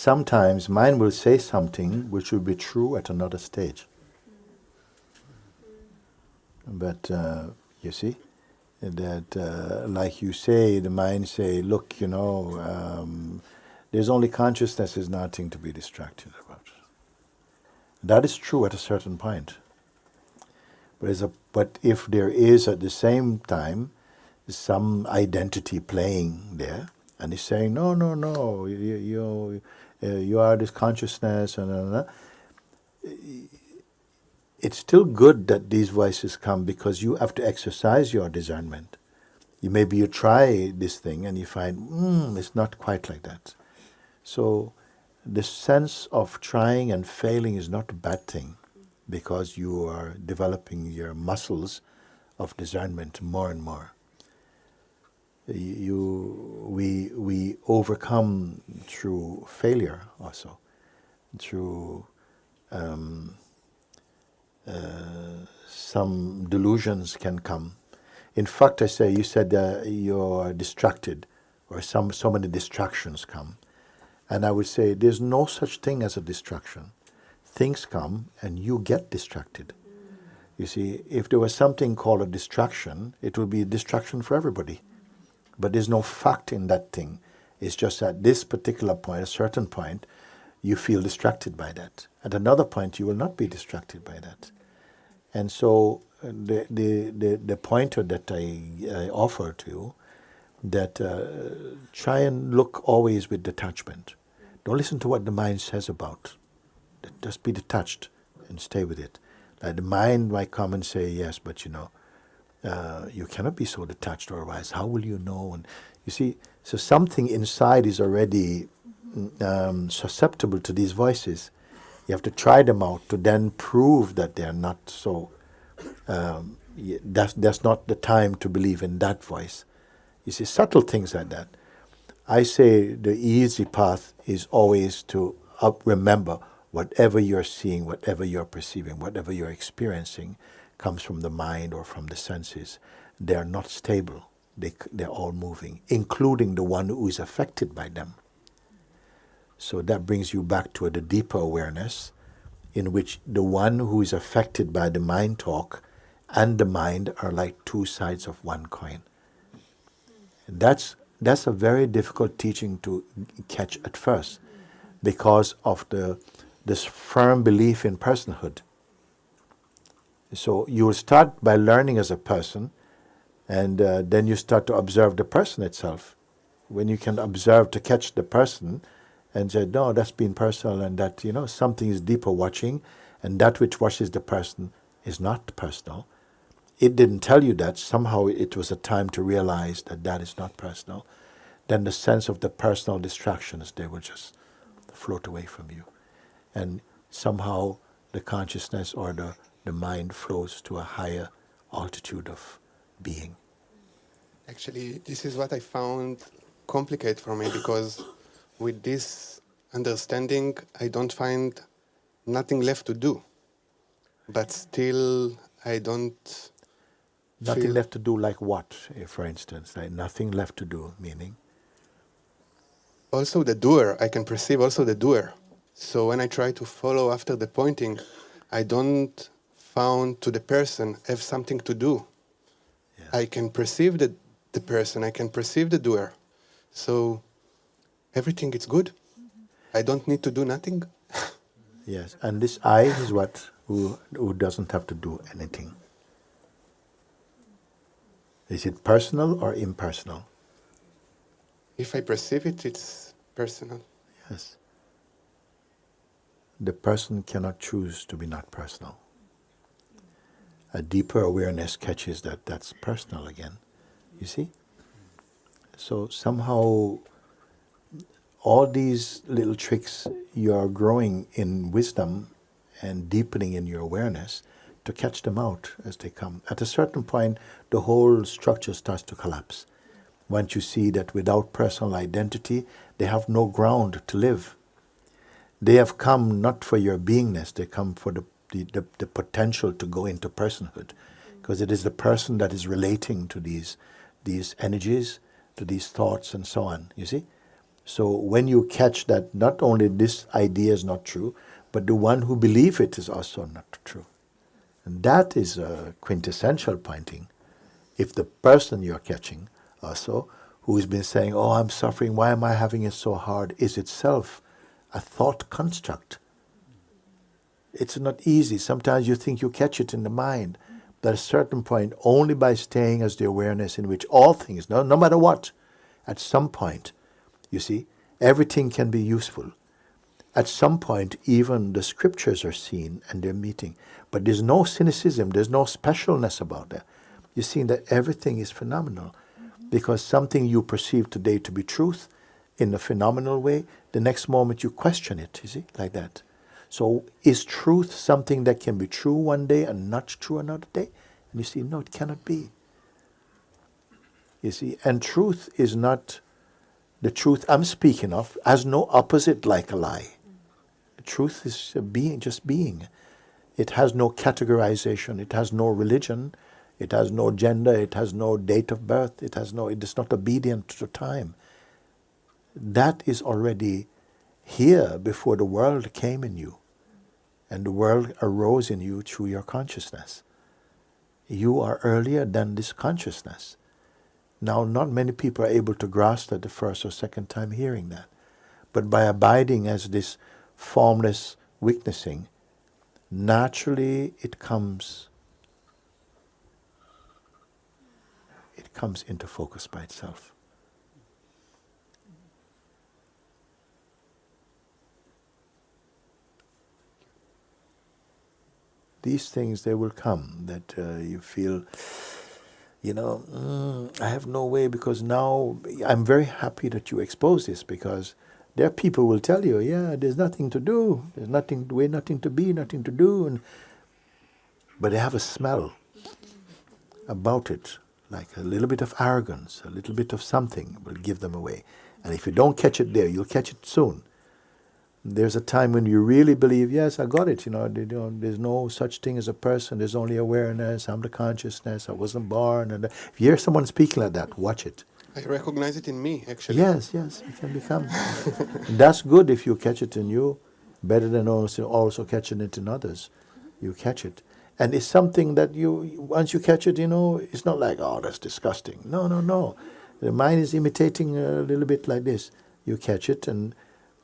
sometimes mind will say something which will be true at another stage. But you see, that like you say, the mind say, look, there's only consciousness, is nothing to be distracted about. That is true at a certain point. But if there is at the same time some identity playing there, and he's saying, no, you are this consciousness, and it's still good that these voices come, because you have to exercise your discernment. Maybe you try this thing and you find, it's not quite like that. So the sense of trying and failing is not a bad thing, because you are developing your muscles of discernment more and more. We overcome through failure also, through some delusions can come. In fact, I say, you said you're distracted, or so many distractions come. And I would say there's no such thing as a distraction. Things come and you get distracted. You see, if there was something called a distraction, it would be a distraction for everybody. But there's no fact in that thing. It's just at this particular point, a certain point, you feel distracted by that. At another point, you will not be distracted by that. And so the pointer that I offer to you, that try and look always with detachment. Don't listen to what the mind says about. Just be detached and stay with it. Like the mind might come and say, yes, but you cannot be so detached, otherwise how will you know? And you see, so something inside is already susceptible to these voices. You have to try them out to then prove that they are not so. That's not the time to believe in that voice. You see, subtle things like that. I say the easy path is always to remember whatever you're seeing, whatever you're perceiving, whatever you're experiencing comes from the mind or from the senses. They're not stable. They're all moving, including the one who is affected by them. So that brings you back to the deeper awareness, in which the one who is affected by the mind talk and the mind are like two sides of one coin. That's a very difficult teaching to catch at first, because of this firm belief in personhood. So you will start by learning as a person, and then you start to observe the person itself. When you can observe to catch the person and say, no, that's been personal, and that, something is deeper watching, and that which watches the person is not personal. It didn't tell you that. Somehow it was a time to realize that that is not personal. Then the sense of the personal distractions, they will just float away from you. And somehow the consciousness or the mind flows to a higher altitude of being. Actually, this is what I found complicated for me, because with this understanding, I don't find nothing left to do. But still, I don't Nothing feel... left to do like what, for instance? Like nothing left to do, meaning? Also the doer, I can perceive also the doer. So when I try to follow after the pointing, I don't found to the person have something to do. Yes. I can perceive the person, I can perceive the doer. So everything is good. I don't need to do nothing. Yes, and this I is what who doesn't have to do anything. Is it personal or impersonal? If I perceive it, it's personal. Yes. The person cannot choose to be not personal. A deeper awareness catches that that's personal again. You see? So somehow all these little tricks, you are growing in wisdom and deepening in your awareness to catch them out as they come. At a certain point, the whole structure starts to collapse. Once you see that without personal identity, they have no ground to live. They have come not for your beingness, they come for the potential to go into personhood. Because it is the person that is relating to these energies, to these thoughts and so on, you see? So when you catch that not only this idea is not true, but the one who believes it is also not true. And that is a quintessential pointing. If the person you're catching also, who has been saying, oh, I'm suffering, why am I having it so hard, is itself a thought construct. It's not easy. Sometimes you think you catch it in the mind. But at a certain point, only by staying as the awareness in which all things, no matter what, at some point, you see, everything can be useful. At some point, even the scriptures are seen and they're meeting. But there's no cynicism, there's no specialness about that. You're seeing that everything is phenomenal. Because something you perceive today to be truth in a phenomenal way, the next moment you question it, you see, like that. So is truth something that can be true one day and not true another day? And you see, no, it cannot be. You see, and truth is not, the truth I'm speaking of has no opposite like a lie. Truth is being, just being. It has no categorization. It has no religion. It has no gender. It has no date of birth. It is not obedient to time. That is already here before the world came in you. And the world arose in you through your consciousness. You are earlier than this consciousness. Now, not many people are able to grasp that the first or second time hearing that. But by abiding as this formless witnessing, naturally it comes into focus by itself. These things, they will come, that you feel, I have no way, because now I'm very happy that you expose this, because there are people who will tell you, yeah, there's nothing to do, there's nothing to be, nothing to do, but they have a smell about it, like a little bit of arrogance, a little bit of something will give them away. And if you don't catch it there, you'll catch it soon. There's a time when you really believe, yes, I got it, there's no such thing as a person, there's only awareness, I'm the consciousness, I wasn't born. And if you hear someone speaking like that, watch it. I recognize it in me, actually. Yes, it can become. That's good if you catch it in you, better than also catching it in others. You catch it. And it's something that once you catch it, it's not like, oh, that's disgusting. No. The mind is imitating a little bit like this. You catch it, and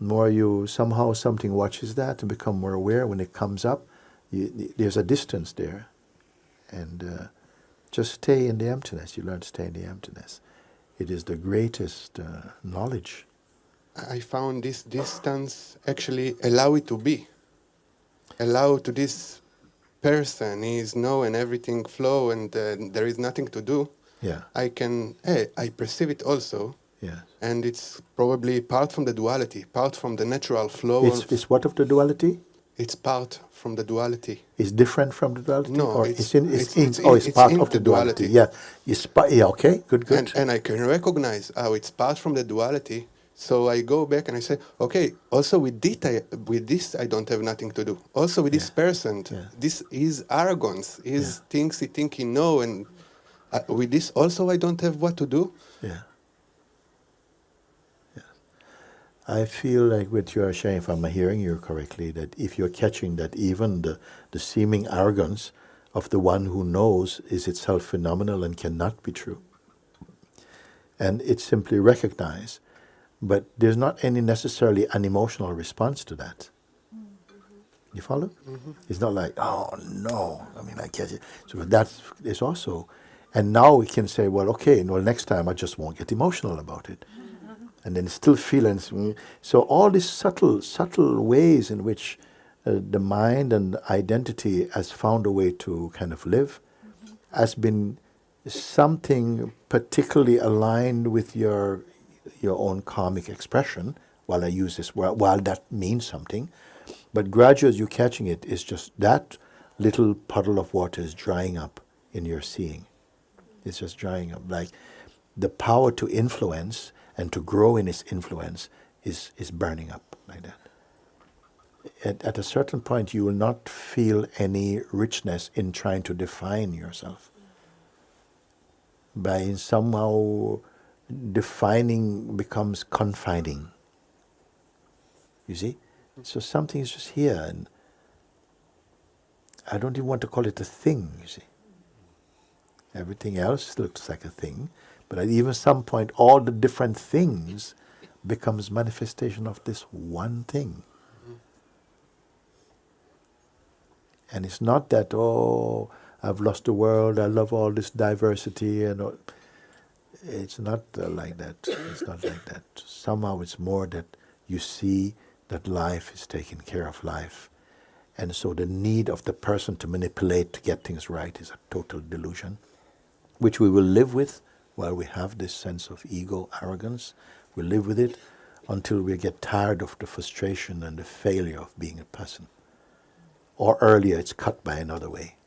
more somehow something watches that and become more aware. When it comes up, there's a distance there. And just stay in the emptiness. You learn to stay in the emptiness. It is the greatest knowledge. I found this distance actually allow it to be. Allow to this person is know and everything flow and there is nothing to do. Yeah. I perceive it also. Yeah. And it's probably part from the duality, part from the natural flow. It's what of the duality? It's part from the duality. It's different from the duality? No, or it's part in of the duality. duality. Yeah, okay, good. And I can recognize how it's part from the duality. So I go back and I say, okay, also with this I don't have nothing to do. Also with this person, this is arrogance, things he think he know, and with this also I don't have what to do. Yeah. I feel like what you are sharing, if I'm hearing you correctly, that if you're catching that even the seeming arrogance of the one who knows is itself phenomenal and cannot be true, and it's simply recognized, but there's not any necessarily an emotional response to that. You follow? Mm-hmm. It's not like, oh no, I catch it. So that is also, and now we can say, well, okay, next time I just won't get emotional about it. And then still feelings. So all these subtle ways in which the mind and identity has found a way to kind of live has been something particularly aligned with your own karmic expression, while I use this, while that means something. But gradually as you're catching it, it's just that little puddle of water is drying up in your seeing. It's just drying up. Like the power to influence and to grow in its influence is burning up like that. At a certain point, you will not feel any richness in trying to define yourself. By somehow defining becomes confining. You see? So something is just here, and I don't even want to call it a thing, you see. Everything else looks like a thing, but at even some point, all the different things becomes manifestation of this one thing. And it's not that, oh, I've lost the world, I love all this diversity, and all. It's not like that. It's not like that. Somehow it's more that you see that life is taking care of life. And so the need of the person to manipulate to get things right is a total delusion, which we will live with while we have this sense of ego, arrogance. We live with it until we get tired of the frustration and the failure of being a person. Or earlier, it's cut by another way.